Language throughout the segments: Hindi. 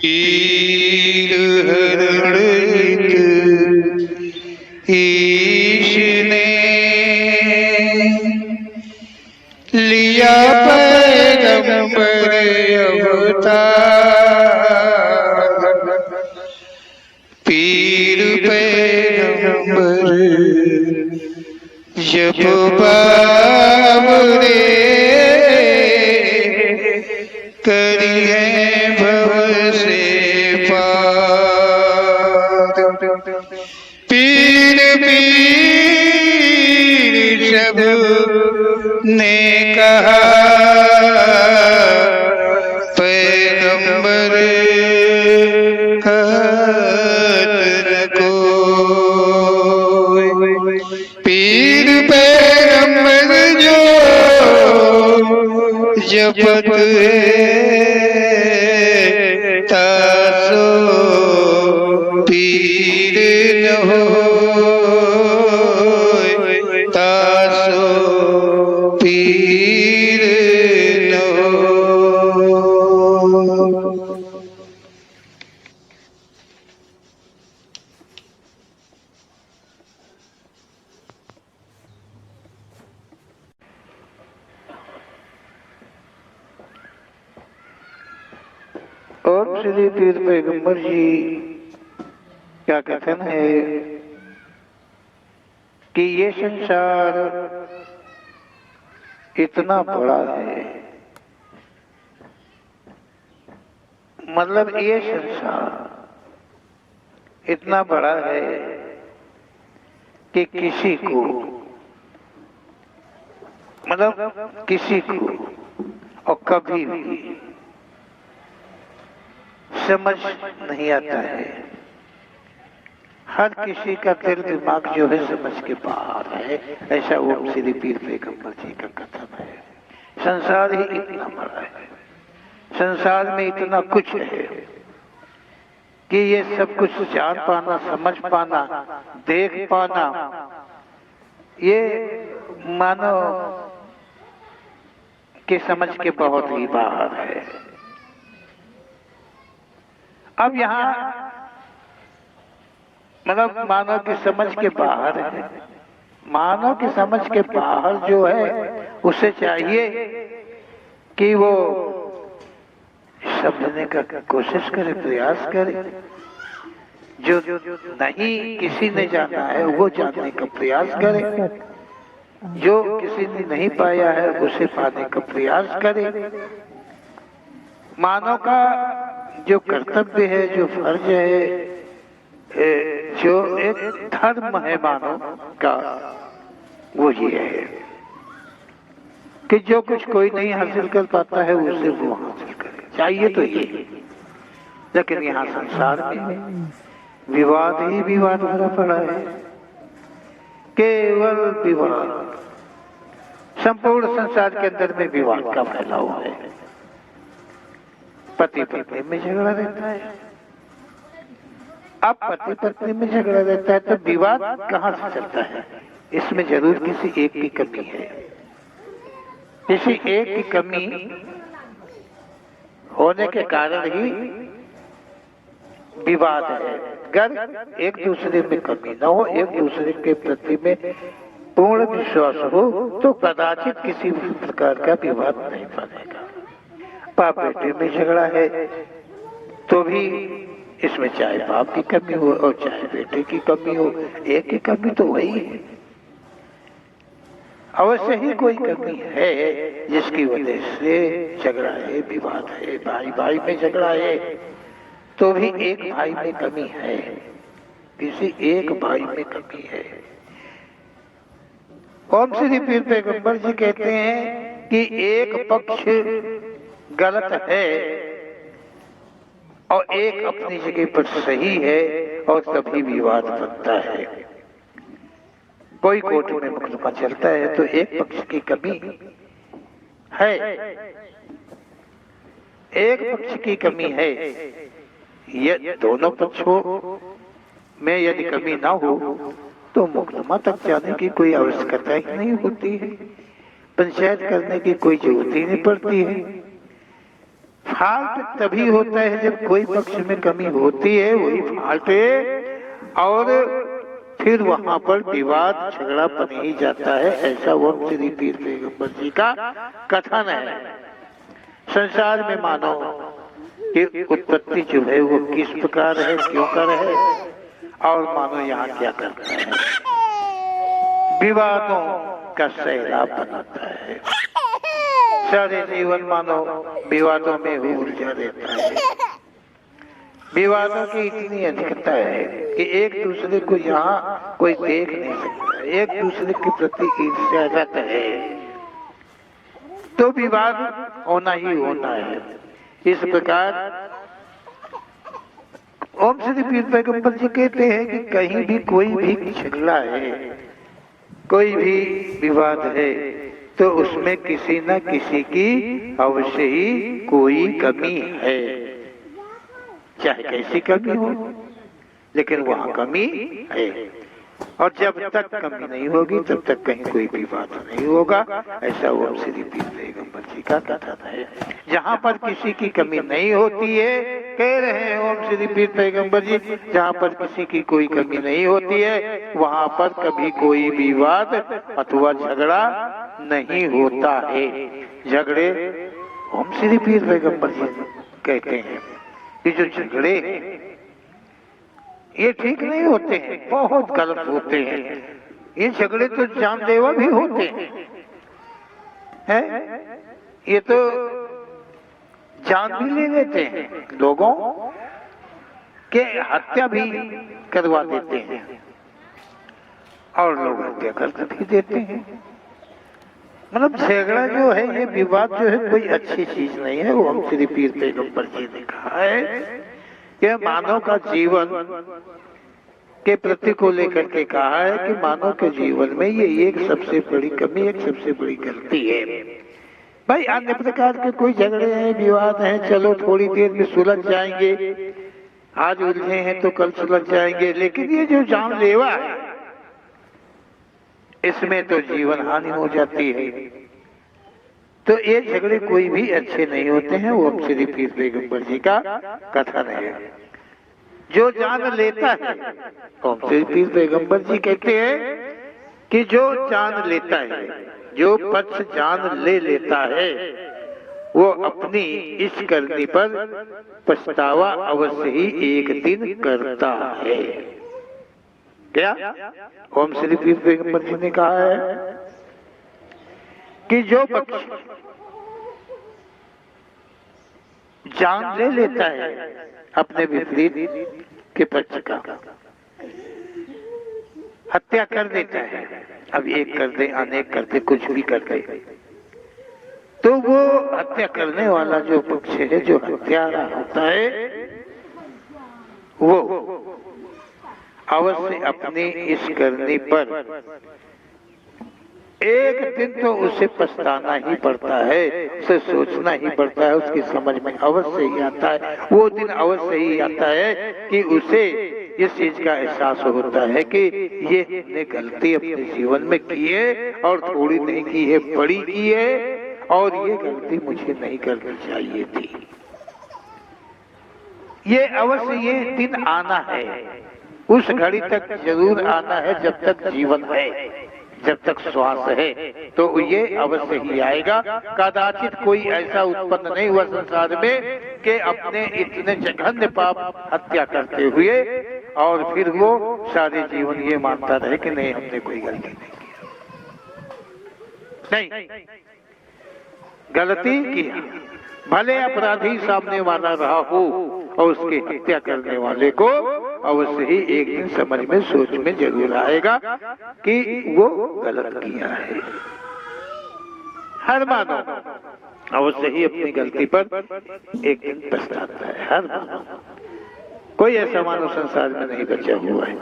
पीर हरणित ईश ने लिया पैगंबर अवतार। पीर पैगंबर जब बाबरे करिए भव से पार। पीर पीर सब ने कहा पैगंबर कहत न कोई। पीर पैगंबर जो जपत तासो पीर न होय, तासो पीर न होय। और श्री पीर पैगंबर जी क्या कथन है कि ये संसार इतना बड़ा है, मतलब ये संसार इतना बड़ा है कि किसी को, मतलब किसी को और कभी भी समझ नहीं आता है। हर किसी का दिल दिमाग जो है समझ के बाहर है, ऐसा ओम श्री पीर पैगंबर जी का कथन है। संसार ही इतना बड़ा है, संसार में इतना कुछ है कि ये सब कुछ जान पाना, समझ पाना, देख पाना, ये मानो कि समझ के बहुत ही बाहर है। अब यहाँ मतलब मानव की समझ के बाहर है। मानव की समझ के बाहर जो है उसे चाहिए कि वो समझने का कोशिश करे, प्रयास करे। जो नहीं किसी ने जाना है वो जानने का प्रयास करे, जो किसी ने नहीं पाया है उसे पाने का प्रयास करे। मानव का जो कर्तव्य है, जो फर्ज है, जो एक धर्म है मानव का, वो ये है कि जो कुछ कोई नहीं हासिल कर पाता है उसे वो हासिल करे, चाहिए तो ये। लेकिन यहाँ संसार में विवाद ही विवाद भरा पड़ा है, केवल विवाद। संपूर्ण संसार के अंदर में विवाद का फैलाव है। पति पत्नी में झगड़ा रहता है। अब पति पत्नी में झगड़ा रहता है तो विवाद कहाँ से चलता है? इसमें जरूर किसी एक की कमी है। किसी एक की कमी होने के कारण ही विवाद है। अगर एक दूसरे में कमी न हो, एक दूसरे के प्रति में पूर्ण विश्वास हो, तो कदाचित किसी भी प्रकार का विवाद नहीं बनेगा। बाप बेटे में झगड़ा है तो भी इसमें चाहे बाप की कमी हो और चाहे बेटे की कमी हो, एक की कमी तो वही है। अवश्य ही कोई कमी है जिसकी वजह से झगड़ा है, विवाद है। भाई भाई में झगड़ा है तो भी एक भाई में कमी है, किसी एक भाई में कमी है। ओम श्री पीर पैगंबर जी कहते हैं कि एक पक्ष गलत है और एक अपनी जगह पर सही है और तभी विवाद बनता है। कोई कोर्ट में मुकदमा चलता है तो एक पक्ष की कमी है, एक पक्ष की कमी है। ये दोनों पक्षों में यदि कमी ना हो तो मुकदमा तक जाने की कोई आवश्यकता ही नहीं होती है, पंचायत करने की कोई जरूरत ही नहीं पड़ती है। फाल्ट तभी होता है जब कोई पक्ष में कमी होती है, वही फाल्ट है, और फिर वहां पर विवाद झगड़ा बन ही जाता है। ऐसा वो श्री पीर पैगंबर जी का कथन है। संसार में मानो कि उत्पत्ति जो है वो किस प्रकार है, क्यों कर है, और मानो यहाँ क्या करता है, विवादों का सैलाब बनाता है। सारे जीवन मानो विवादों में ही उलझा रहता है। विवादों की इतनी अधिकता है कि एक दूसरे को यहाँ कोई देख नहीं सकता, एक दूसरे के प्रति ईर्ष्यागत है, तो विवाद होना ही होना है। इस प्रकार ओम श्री पीर पैगंबर जी कहते हैं कि कहीं भी कोई भी झगड़ा है, कोई भी विवाद है, तो उसमें किसी न किसी की अवश्य ही कोई कमी है, चाहे कैसी कमी हो, लेकिन वहाँ कमी है। और जब तक कमी नहीं होगी तब तक कहीं कोई विवाद नहीं होगा। ऐसा ओम श्री पीर पैगंबर जी का कथन है। जहाँ पर किसी की कमी नहीं होती है, कह रहे हैं ओम श्री पीर पैगंबर जी, जहाँ पर किसी की कोई कमी नहीं होती है वहाँ पर कभी कोई विवाद अथवा झगड़ा नहीं होता है। झगड़े ओम श्री पीर पैगंबर जी कहते हैं कि जो झगड़े ये ठीक नहीं होते हैं, बहुत गलत होते हैं। ये झगड़े तो जानलेवा भी होते हैं, ये तो जान भी ले लेते हैं, लोगों के हत्या भी करवा देते हैं, और लोग हत्या कर भी देते हैं। मतलब झगड़ा जो है, ये विवाद जो है, कोई अच्छी चीज नहीं है। वो हम श्री पीर पैगंबर जी ने कहा है कि मानव का जीवन के प्रति को लेकर के कहा है कि मानव के जीवन में ये एक सबसे बड़ी कमी, एक सबसे बड़ी गलती है। भाई अन्य प्रकार के कोई झगड़े हैं, विवाद हैं, चलो थोड़ी देर में सुलझ जाएंगे, आज उलझे हैं तो कल सुलझ जाएंगे, लेकिन ये जो जानलेवा है इसमें तो जीवन हानि हो जाती है। तो ये झगड़े कोई भी अच्छे नहीं होते हैं। वो श्री पीर पैगंबर जी का कथन है। जो जान लेता है, ओम श्री पीर पैगंबर जी कहते हैं कि जो जान लेता है, जो पक्ष जान ले लेता है, वो अपनी इस करने पर पछतावा अवश्य ही एक दिन करता है। क्या ओम श्री पीर पैगंबर जी ने कहा है कि जो पक्ष जान ले लेता है अपने विपरीत के पक्ष का, हत्या कर देता है, अब एक कर दे, अनेक कर दे, कुछ भी कर दे, तो वो हत्या करने वाला जो पक्ष है, जो हत्यारा होता है, वो अवश्य अपनी इस करने पर एक दिन तो उसे पछताना ही पड़ता है, उसे सोचना ही पड़ता है, उसकी समझ में अवश्य ही आता है, वो दिन अवश्य ही आता है कि उसे इस चीज का एहसास होता है कि ये हमने गलती अपने जीवन में की है, और थोड़ी नहीं की है, बड़ी की है, और ये गलती मुझे नहीं करनी चाहिए थी। ये अवश्य ये दिन आना है, उस घड़ी तक जरूर आना है, जब तक जीवन है, जब तक श्वास है, तो ये अवश्य ही आएगा। कदाचित कोई ऐसा उत्पन्न नहीं हुआ संसार में कि अपने इतने जघन्य पाप हत्या करते हुए और फिर वो सारे जीवन ये मानता रहे कि नहीं, हमने कोई गलती नहीं की। नहीं, गलती की, भले अपराधी सामने वाला रहा हो, और उसकी हत्या करने वाले को अवश्य ही एक दिन समझ में, सोच में जरूर आएगा कि वो गलत किया है। हर मानव अवश्य ही अपनी गलती पर एक दिन पछताता है, हर मानव। कोई ऐसा मानव संसार में नहीं बचा हुआ है,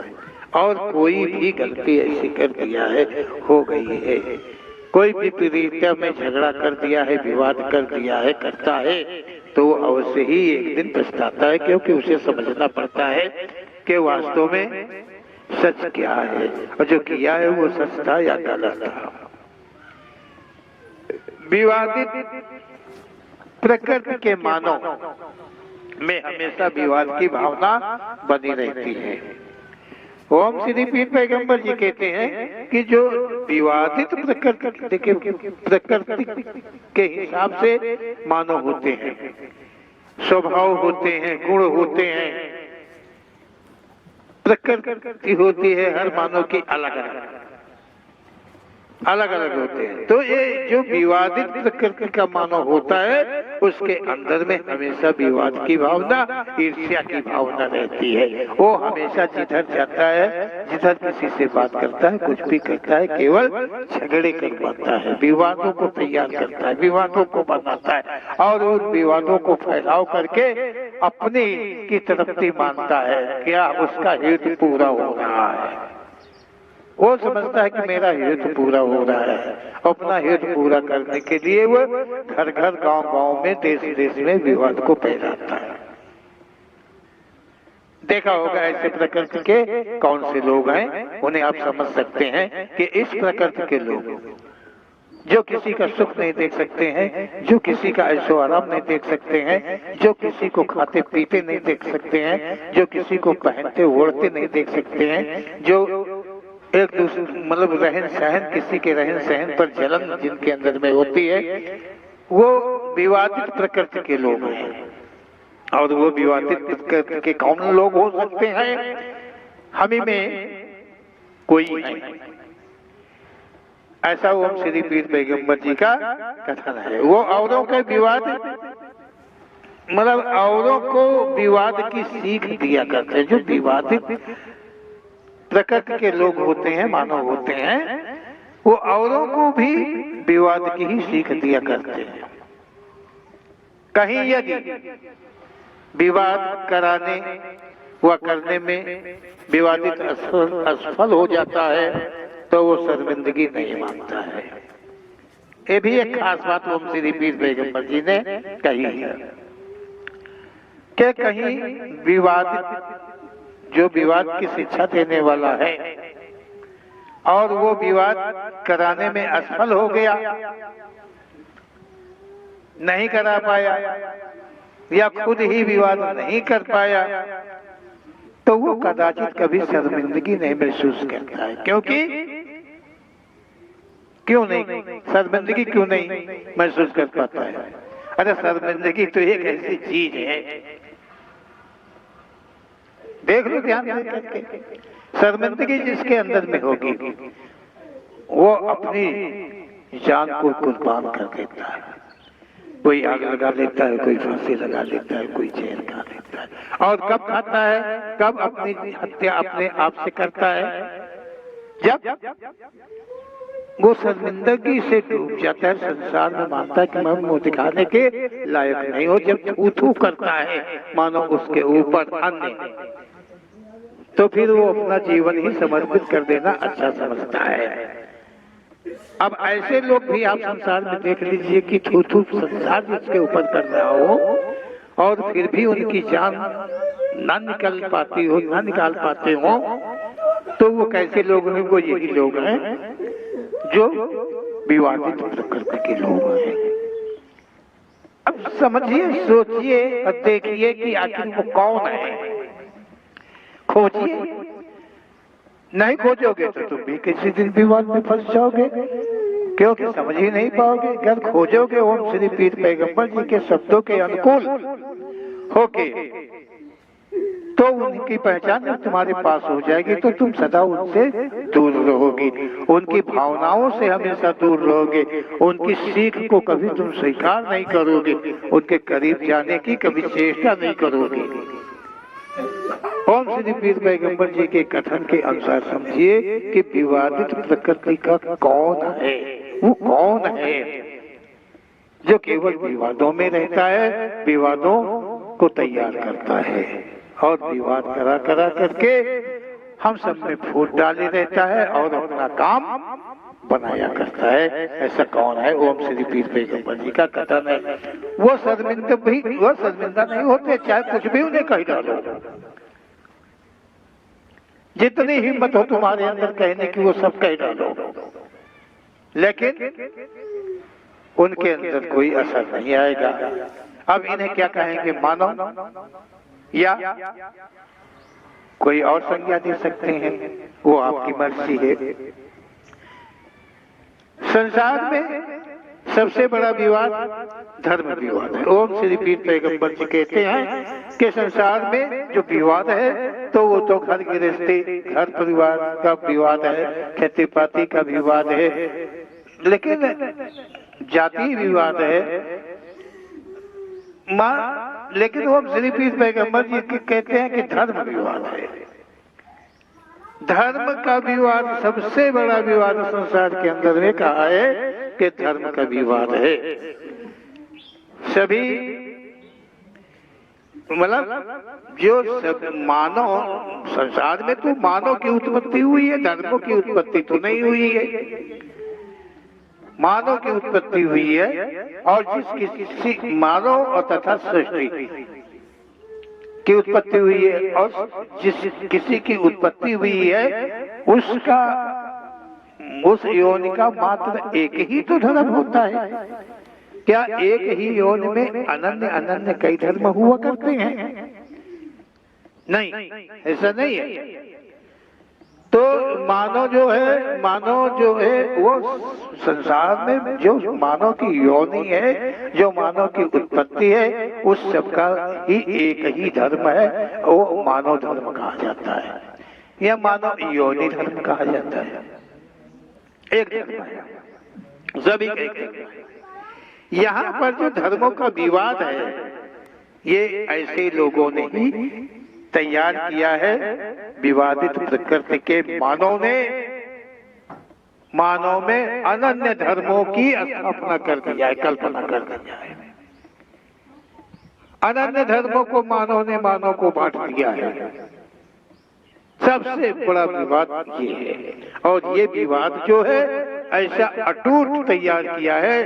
और कोई भी गलती ऐसी कर दिया है, हो गई है, कोई भी प्रीतिया में झगड़ा कर दिया है, विवाद कर दिया है, करता है, तो वो अवश्य ही एक दिन पछताता है, क्योंकि उसे समझना पड़ता है कि वास्तव में सच क्या है, और जो किया है वो सच था या गलत था। विवादित प्रकृति के मानव में हमेशा विवाद की भावना बनी रहती है। ओम श्री पीर पैगंबर जी कहते हैं कि जो विवादित प्रकृति के हिसाब से मानव होते हैं, स्वभाव होते हैं, गुण होते हैं, प्रकृति होती है, हर मानव की अलग अलग होते हैं। तो ये जो विवादित प्रकृति का मानव होता है उसके अंदर में हमेशा विवाद की भावना, ईर्ष्या की भावना रहती है। वो हमेशा जिधर जाता है, जिधर किसी से बात करता है, कुछ भी करता है, केवल झगड़े करवाता है, विवादों को तैयार करता है, विवादों को बनाता है और उन विवादों को फैलाव करके अपनी की तृप्ति मानता है। क्या उसका हेतु पूरा हो रहा है? वो समझता है कि मेरा हेतु पूरा हो रहा है। अपना हेतु पूरा करने के लिए वो घर घर, गांव गांव में, देश देश में विवाद को फैलाता है। देखा होगा ऐसे प्रकृति के कौन से लोग हैं, उन्हें आप समझ सकते हैं कि इस प्रकृति के लोग जो किसी का सुख नहीं देख सकते हैं, जो किसी का ऐशो आराम नहीं देख सकते हैं, जो किसी को खाते पीते नहीं देख सकते हैं, जो किसी को पहनते ओढ़ते नहीं देख सकते हैं, जो एक दूसरे मतलब रहन सहन, किसी के रहन सहन पर जलन जिनके अंदर में होती है, वो विवादित प्रकृति के लोग हैं। और वो विवादित प्रकृति के कौन लोग हो सकते हैं? हम ही में कोई है। ऐसा ओम श्री पीर पैगंबर जी का कथन है। वो औरों के विवाद मतलब औरों को विवाद की सीख दिया करते हैं। जो विवादित प्रकृति के लोग होते हैं, मानव होते हैं, वो औरों को भी विवाद की ही सीख दिया करते हैं। कहीं यदि विवाद कराने व करने में विवादित असफल हो जाता है तो वो शर्मिंदगी नहीं मानता है। ये भी एक खास बात ओम श्री पीर पैगंबर जी ने कही है कि कहीं विवादित जो विवाद की शिक्षा देने वाला है और वो विवाद कराने में असफल हो गया, नहीं करा पाया या खुद ही विवाद नहीं कर पाया, तो वो कदाचित कभी शर्मिंदगी नहीं महसूस करता है। क्यों नहीं शर्मिंदगी क्यों नहीं महसूस कर पाता है? अरे शर्मिंदगी तो एक ऐसी चीज है, देख लो ध्यान करके, शर्मिंदगी जिसके अंदर में होगी वो अपनी जान को कुर्बान कर देता है। कोई आग लगा लेता है, कोई फांसी लगा लेता है, कोई जहर खा लेता है। और कब खाता है, कब अपनी हत्या अपने आप से करता है? जब वो शर्मिंदगी से डूब जाता है, संसार में मानता है कि मैं मुंह दिखाने के लायक नहीं हो। जब थू करता है मानो उसके ऊपर अन्य, तो फिर वो अपना जीवन ही समर्पित कर देना अच्छा समझता है। अब ऐसे लोग भी आप संसार में देख लीजिए कि थू संसार जिसके ऊपर कर रहा हो और फिर भी उनकी जान ना निकल पाती हो, ना निकाल पाते हो, तो वो कैसे लोग हैं? वो यही लोग हैं जो विवादित प्रकृति के लोग हैं। अब समझिए, सोचिए और देखिए कि आखिर वो कौन है। खोजिए, नहीं खोजोगे तो तुम भी किसी दिन विवाद में फंस जाओगे, क्योंकि समझ ही नहीं पाओगे। अगर खोजोगे ओम श्री पीर पैगंबर जी के शब्दों के अनुकूल होके, तो उनकी पहचान जब तुम्हारे पास हो जाएगी तो तुम सदा उनसे दूर रहोगी, उनकी भावनाओं से हमेशा दूर रहोगे, उनकी सीख को कभी तुम स्वीकार नहीं करोगे, उनके करीब जाने की कभी चेष्टा नहीं करोगे। ओम श्री पीर पैगंबर जी के कथन के अनुसार समझिए कि विवादित प्रकृति का कौन है? वो कौन है जो केवल विवादों में रहता है, विवादों को तैयार करता है और विवाद करा करके हम सब में फूट डाले रहता है और अपना काम बनाया करता है। ऐसा कौन है? ओम श्री पीर पैगंबर जी का कथन है। वो शर्मिंदा नहीं होते, चाहे कुछ भी उन्हें कह डालो, जितनी हिम्मत हो तुम्हारे अंदर कहने की वो सब कह डालो, लेकिन उनके अंदर कोई असर नहीं आएगा। अब इन्हें क्या कहेंगे, मानव या कोई और संज्ञा दे सकते हैं, वो आपकी मर्जी है। संसार में सबसे बड़ा विवाद धर्म विवाद है। ओम श्री पीर पैगंबर जी कहते हैं कि संसार में जो विवाद है तो वो तो घर गृहस्थी, घर परिवार का विवाद है, खेती पाती का विवाद है, लेकिन जाति विवाद है लेकिन ओम श्री पीर पैगंबर जी कहते हैं कि धर्म विवाद है। धर्म का विवाद सबसे बड़ा विवाद संसार के अंदर में कहा है कि धर्म का विवाद है। सभी मतलब जो सब मानव संसार में तो मानव की उत्पत्ति हुई है, धर्मों की उत्पत्ति तो नहीं हुई है। मानव की उत्पत्ति हुई है और जिस किसी मानव और तथा सृष्टि की उत्पत्ति हुई है और जिस किसी की उत्पत्ति हुई है उसका उस योनि का मात्र एक ही तो धर्म होता है। क्या एक ही योनि में अनन्य अनन्य कई धर्म हुआ करते हैं? नहीं, ऐसा नहीं है। तो मानव जो है वो संसार में जो मानव की योनि है, जो मानव की उत्पत्ति है, उस सबका ही एक ही धर्म है, वो मानव धर्म कहा जाता है या मानव योनि धर्म कहा जाता है। एक धर्म है, सभी का एक धर्म है। यहाँ पर जो धर्मों का विवाद है ये ऐसे लोगों ने ही तैयार किया है। विवादित प्रकृति के मानव में अनन्य धर्मों की स्थापना कर दिया है, कल्पना कर दिया है। अनन्य धर्मों को मानव को बांट दिया है। सबसे बड़ा विवाद ये है और ये विवाद जो है ऐसा अटूट तैयार किया है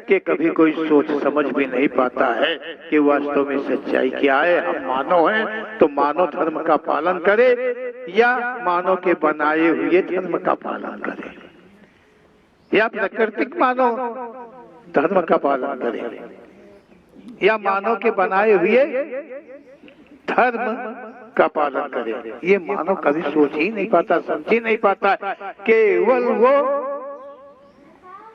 कि कभी कोई सोच समझ भी नहीं पाता है कि वास्तव में सच्चाई क्या है। हम मानव हैं तो मानव धर्म का पालन करे या मानव के बनाए हुए धर्म का पालन करे या प्राकृतिक मानव धर्म का पालन करे या मानव के बनाए हुए धर्म का पालन करे। ये मानव कभी सोच ही नहीं पाता, समझ ही नहीं पाता। केवल वो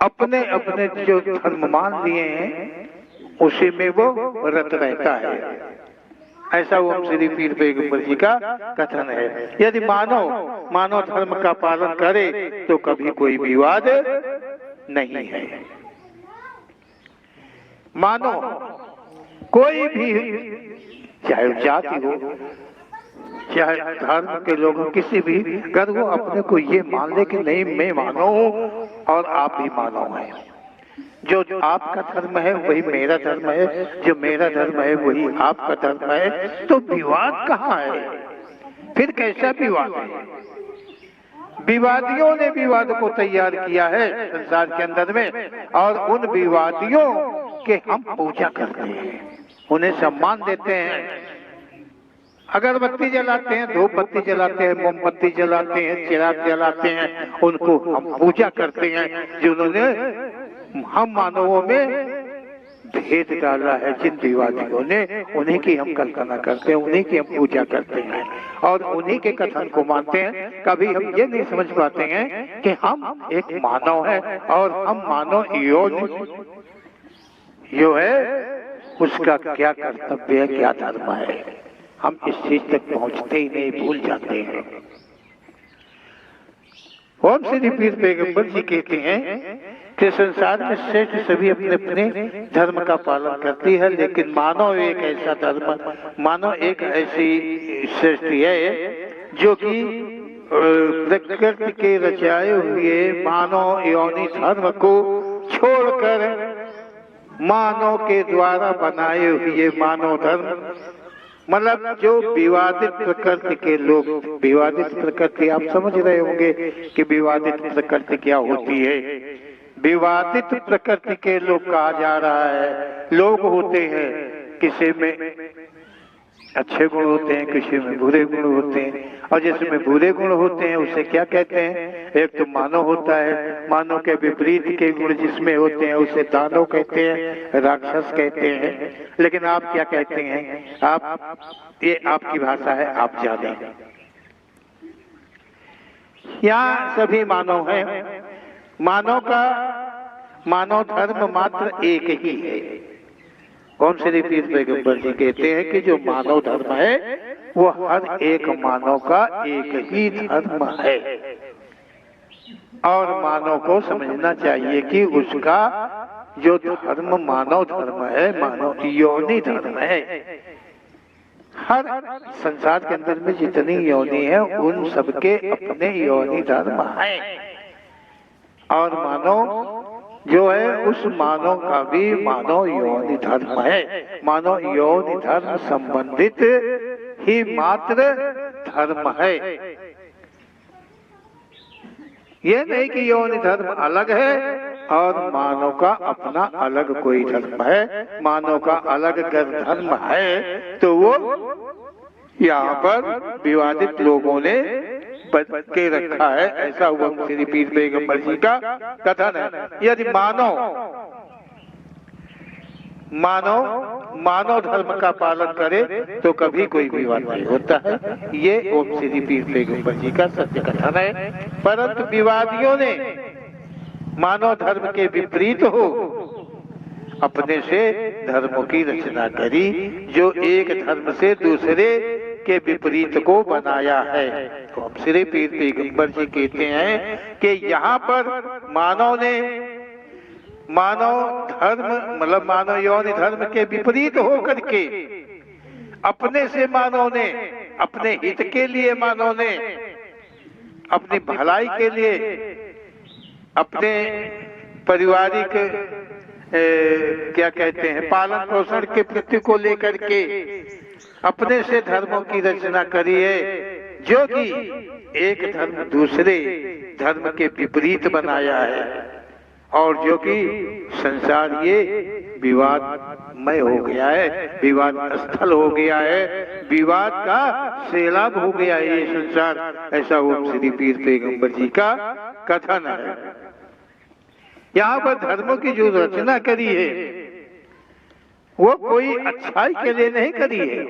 अपने अपने जो धर्म मान लिए हैं उसी में वो रत रहता है। ऐसा वो श्री पीर पैगंबर जी का कथन है। यदि मानव धर्म का पालन करे तो कभी कोई विवाद नहीं है। मानव कोई भी, चाहे जाति हो चाहे धर्म के लोग किसी भी, अगर वो अपने को ये मान ले कि नहीं मैं मानव हूँ और आप भी मानव हैं, जो आपका धर्म है वही मेरा धर्म है, जो मेरा धर्म है वही आपका धर्म है, तो विवाद कहाँ है? फिर कैसा विवाद है? विवादियों ने विवाद को तैयार किया है संसार के अंदर में और उन विवादियों के हम पूजा करते हैं, उन्हें सम्मान देते हैं। अगरबत्ती जलाते हैं, धूप बत्ती जलाते हैं, मोमबत्ती जलाते हैं, चिराग जलाते हैं, उनको हम पूजा करते हैं। जिन्होंने हम मानवों में भेद डाला है, जिन विवादियों ने, उन्हीं की हम कल्पना करते हैं, उन्हीं की हम पूजा करते हैं और उन्हीं के कथन को मानते हैं। कभी हम ये नहीं समझ पाते हैं कि हम एक मानव है और हम मानव यो है उसका क्या कर्तव्य है, क्या धर्म है, हम इस चीज तक पहुंचते ही नहीं, भूल जाते हैं। ओम श्री पीर पैगंबर जी कहते हैं कि संसार में श्रेष्ठ सभी अपने अपने धर्म का पालन करती है, लेकिन मानव एक ऐसा धर्म, मानव एक ऐसी सृष्टि है जो कि प्रकृति के रचाए हुए मानव योनि धर्म को छोड़कर मानव के द्वारा बनाए हुए मानव धर्म, मतलब जो विवादित प्रकृति के लोग, विवादित प्रकृति आप समझ रहे होंगे कि विवादित प्रकृति क्या होती है। विवादित प्रकृति के लोग कहा जा रहा है, लोग होते हैं किसी में अच्छे गुण होते हैं, किसी में बुरे गुण होते हैं। और जिसमें बुरे गुण होते हैं उसे क्या कहते हैं? एक तो मानव होता है, मानव के विपरीत के गुण जिसमें होते हैं उसे दानव कहते हैं, राक्षस कहते हैं। लेकिन आप क्या कहते हैं? आप, ये आपकी भाषा है, आप जाने। यहाँ सभी मानव हैं। मानव धर्म मात्र एक ही है। ओम श्री पीर पैगंबर जी कहते हैं कि जो मानव धर्म है वो हर एक मानव का एक ही धर्म है। और मानव को समझना चाहिए कि उसका जो धर्म मानव धर्म है, मानव योनि धर्म है। हर संसार के अंदर में जितनी योनि है उन सबके अपने योनि धर्म है। और मानव जो है उस मानव का भी मानव योनि धर्म है। मानव योनि धर्म संबंधित ही मात्र धर्म है। ये नहीं कि योनि धर्म अलग है और मानव का अपना अलग कोई धर्म है। मानव का अलग अगर धर्म है तो वो यहाँ पर विवादित लोगों ने बन के रखा है। ऐसा हुआ श्री पीर पैगंबर जी का कथन है। यदि मानव धर्म का पालन करे तो कभी कोई विवाद नहीं होता है। ये ओम श्री पीर पैगंबर जी का सत्य कथन है। परंतु विवादियों ने मानव धर्म के विपरीत हो अपने से धर्मों की रचना करी, जो एक धर्म से दूसरे के विपरीत को बनाया है। तो हम श्री पीर पैगंबर जी कहते हैं कि यहाँ पर मानव धर्म मतलब मानव योनि धर्म के विपरीत होकर के अपने से मानव ने अपने हित के लिए, मानव ने अपनी भलाई के लिए, अपने पारिवारिक क्या कहते हैं पालन पोषण के प्रति को लेकर के अपने से धर्मों की रचना करी है, जो कि एक धर्म दूसरे धर्म के विपरीत बनाया है। और जो कि संसार ये विवादमय हो गया है, विवाद स्थल हो गया है, विवाद का सैलाब हो गया है ये संसार। ऐसा ओम श्री पीर पैगंबर जी का कथन है। यहाँ पर धर्मों की जो रचना करी है वो कोई अच्छाई के लिए नहीं करी है,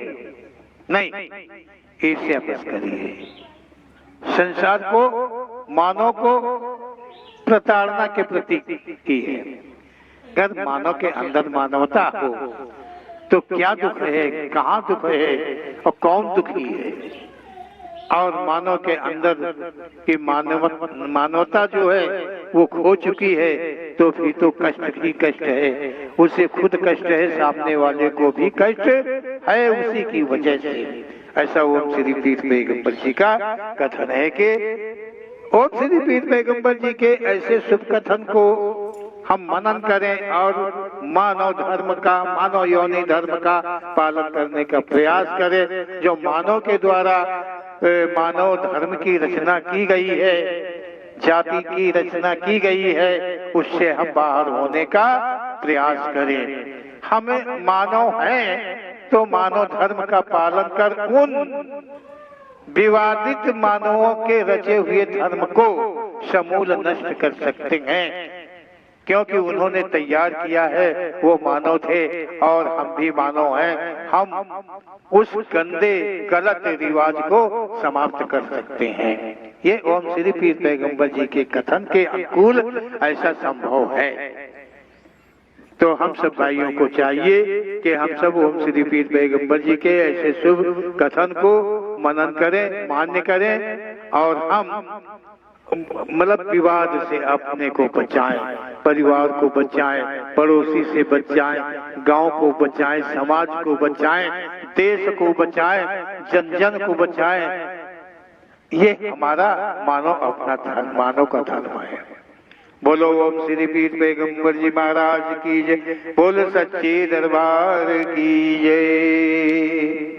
नहीं, ईर्ष्या बस करी है। संसार को, मानव को प्रताड़ना के प्रतीक की है। अगर मानव के अंदर मानवता हो तो क्या दुख है, कहाँ दुख है और कौन दुखी है। और मानव के अंदर की मानवता जो है वो खो चुकी है तो फिर तो कष्ट ही कष्ट है। उसे खुद कष्ट है, सामने वाले को भी कष्ट है उसी की वजह से। ऐसा ओम श्री पीर पैगंबर जी का कथन है कि ओम श्री पीर पैगंबर जी के ऐसे शुभ कथन को हम मनन करें और मानव धर्म का, मानव योनि धर्म का पालन करने का प्रयास करें। जो मानव के द्वारा मानव धर्म की रचना की गई है, जाति की रचना की गई है, उससे हम बाहर होने का प्रयास करें। हम मानव हैं तो मानव धर्म का पालन कर उन विवादित मानवों के रचे हुए धर्म को समूल नष्ट कर सकते हैं, क्योंकि उन्होंने तैयार किया है, वो मानव थे और हम भी मानव हैं। हम उस गंदे गलत रिवाज को समाप्त कर सकते हैं। ये ओम श्री पीर पैगंबर जी के कथन के अनुकूल ऐसा संभव है। तो हम सब भाइयों को चाहिए कि हम सब ओम श्री पीर पैगंबर जी के ऐसे शुभ कथन को मनन करें, मान्य करें और हम मतलब विवाद से अपने को बचाएं, परिवार को बचाएं, पड़ोसी से बचाएं, गांव को बचाएं, समाज को बचाएं, देश को बचाएं, जन जन को बचाएं। ये हमारा मानव अपना धर्म, मानव का धर्म है। बोलो ओम श्री पीर पैगंबर जी महाराज की जय, बोलो सच्चे दरबार की जय।